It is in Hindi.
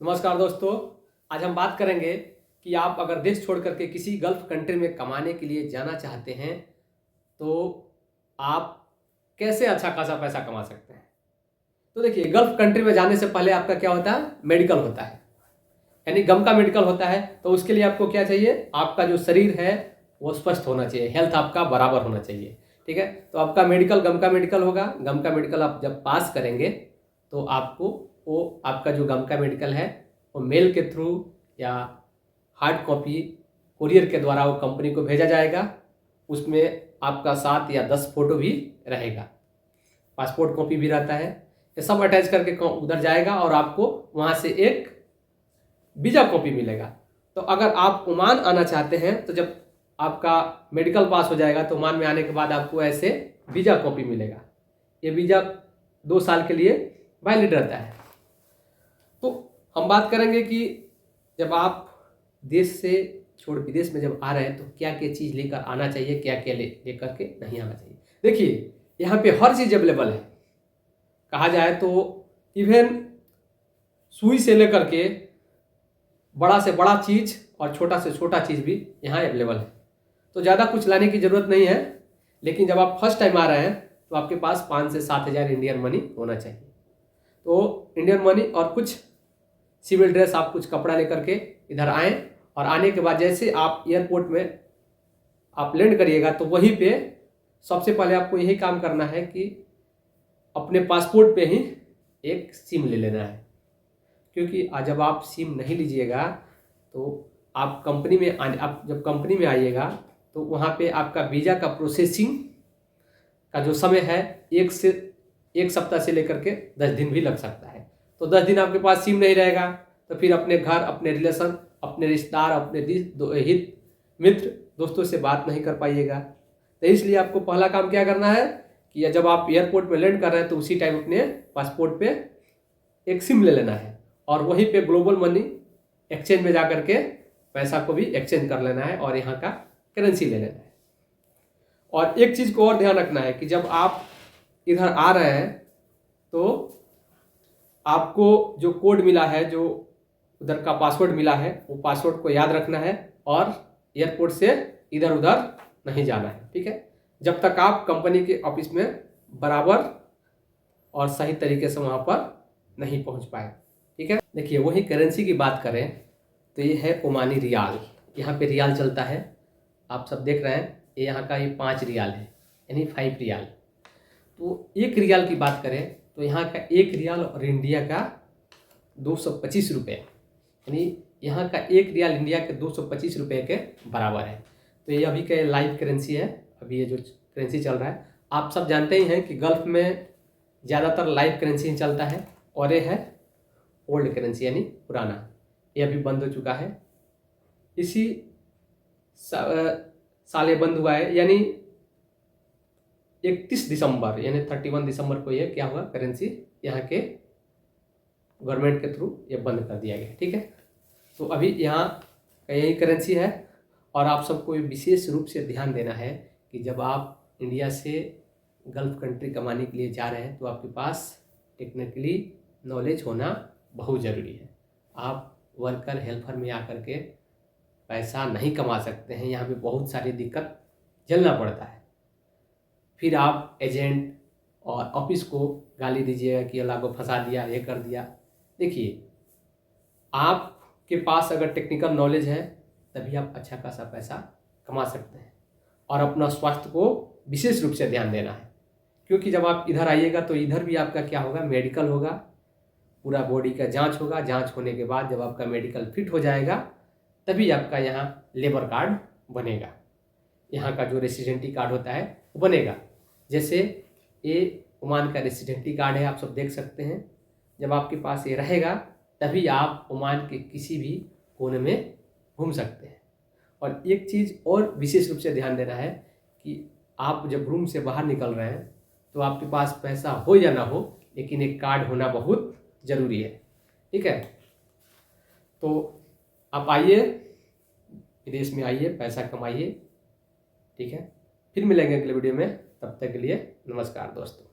नमस्कार दोस्तों। आज हम बात करेंगे कि आप अगर देश छोड़ करके किसी गल्फ कंट्री में कमाने के लिए जाना चाहते हैं तो आप कैसे अच्छा खासा पैसा कमा सकते हैं। तो देखिए, गल्फ कंट्री में जाने से पहले आपका क्या होता है, मेडिकल होता है, यानी गम का मेडिकल होता है। तो उसके लिए आपको क्या चाहिए, आपका जो शरीर है वो स्वस्थ होना चाहिए, हेल्थ आपका बराबर होना चाहिए। ठीक है, तो आपका मेडिकल गम का मेडिकल होगा। गम का मेडिकल आप जब पास करेंगे तो आपको वो आपका जो गम का मेडिकल है वो मेल के थ्रू या हार्ड कॉपी कुरियर के द्वारा वो कंपनी को भेजा जाएगा। उसमें आपका 7 या 10 फोटो भी रहेगा, पासपोर्ट कॉपी भी रहता है। ये सब अटैच करके उधर जाएगा और आपको वहाँ से एक वीजा कॉपी मिलेगा। तो अगर आप ओमान आना चाहते हैं तो जब आपका मेडिकल पास हो जाएगा तो ओमान में आने के बाद आपको ऐसे वीजा कॉपी मिलेगा। ये वीजा 2 साल के लिए वैलिड रहता है। तो हम बात करेंगे कि जब आप देश से छोड़ विदेश में जब आ रहे हैं तो क्या क्या चीज़ लेकर आना चाहिए, क्या क्या लेकर के नहीं आना चाहिए। देखिए, यहाँ पे हर चीज़ अवेलेबल है। कहा जाए तो इवन सुई से लेकर के बड़ा से बड़ा चीज़ और छोटा से छोटा चीज़ भी यहाँ अवेलेबल है। तो ज़्यादा कुछ लाने की ज़रूरत नहीं है, लेकिन जब आप फर्स्ट टाइम आ रहे हैं तो आपके पास 5 से 7 हज़ार इंडियन मनी होना चाहिए। तो इंडियन मनी और कुछ सिविल ड्रेस, आप कुछ कपड़ा लेकर के इधर आएँ और आने के बाद जैसे आप एयरपोर्ट में आप लैंड करिएगा तो वहीं पे सबसे पहले आपको यही काम करना है कि अपने पासपोर्ट पे ही एक सिम ले लेना है। क्योंकि जब आप सिम नहीं लीजिएगा तो आप जब कंपनी में आइएगा तो वहाँ पे आपका वीज़ा का प्रोसेसिंग का जो समय है 1 सप्ताह से लेकर के 10 दिन भी लग सकता है। तो 10 दिन आपके पास सिम नहीं रहेगा तो फिर अपने घर, अपने रिलेशन, अपने रिश्तेदार, अपने हित मित्र दोस्तों से बात नहीं कर पाइएगा। तो इसलिए आपको पहला काम क्या करना है कि जब आप एयरपोर्ट में लैंड कर रहे हैं तो उसी टाइम अपने पासपोर्ट पे एक सिम ले लेना है और वहीं पे ग्लोबल मनी एक्सचेंज में जा कर के पैसा को भी एक्सचेंज कर लेना है और यहाँ का करेंसी ले लेना है। और एक चीज़ को और ध्यान रखना है कि जब आप इधर आ रहे हैं तो आपको जो कोड मिला है, जो उधर का पासवर्ड मिला है, वो पासवर्ड को याद रखना है और एयरपोर्ट से इधर उधर नहीं जाना है। ठीक है, जब तक आप कंपनी के ऑफिस में बराबर और सही तरीके से वहाँ पर नहीं पहुँच पाए। ठीक है, देखिए वही करेंसी की बात करें तो ये है ओमानी रियाल। यहाँ पे रियाल चलता है, आप सब देख रहे हैं। ये यहाँ का ये 5 रियाल है, यानी 5 रियाल। तो 1 रियाल की बात करें तो यहाँ का 1 रियाल और इंडिया का 225 रुपये, यानी यहाँ का 1 रियाल इंडिया के 225 रुपये के बराबर है। तो ये अभी का लाइव करेंसी है, अभी ये जो करेंसी चल रहा है। आप सब जानते ही हैं कि गल्फ में ज़्यादातर लाइव करेंसी चलता है और ये है ओल्ड करेंसी, यानी पुराना। ये अभी बंद हो चुका है, इसी साल ये बंद हुआ है, यानी 31 दिसंबर यानी 31 दिसंबर को ये क्या हुआ, करेंसी यहाँ के गवर्नमेंट के थ्रू ये बंद कर दिया गया। ठीक है, तो अभी यहाँ का यही करेंसी है। और आप सबको विशेष रूप से ध्यान देना है कि जब आप इंडिया से गल्फ कंट्री कमाने के लिए जा रहे हैं तो आपके पास टेक्निकली नॉलेज होना बहुत ज़रूरी है। आप वर्कर हेल्पर में आकर के पैसा नहीं कमा सकते हैं, यहाँ पे बहुत सारी दिक्कत झेलना पड़ता है। फिर आप एजेंट और ऑफिस को गाली दीजिएगा कि अल्लाह को फंसा दिया, ये कर दिया। देखिए, आपके पास अगर टेक्निकल नॉलेज है तभी आप अच्छा खासा पैसा कमा सकते हैं। और अपना स्वास्थ्य को विशेष रूप से ध्यान देना है, क्योंकि जब आप इधर आइएगा तो इधर भी आपका क्या होगा, मेडिकल होगा, पूरा बॉडी का जांच होगा। जांच होने के बाद जब आपका मेडिकल फिट हो जाएगा तभी आपका यहाँ लेबर कार्ड बनेगा, यहाँ का जो रेसिडेंटी कार्ड होता है वो बनेगा। जैसे ये ओमान का रेसिडेंटी कार्ड है, आप सब देख सकते हैं। जब आपके पास ये रहेगा तभी आप ओमान के किसी भी कोने में घूम सकते हैं। और एक चीज़ और विशेष रूप से ध्यान देना है कि आप जब रूम से बाहर निकल रहे हैं तो आपके पास पैसा हो या ना हो, लेकिन एक कार्ड होना बहुत ज़रूरी है। ठीक है, तो आप आइए, विदेश में आइए, पैसा कमाइए। ठीक है, फिर मिलेंगे अगले वीडियो में, तब तक के लिए नमस्कार दोस्तों।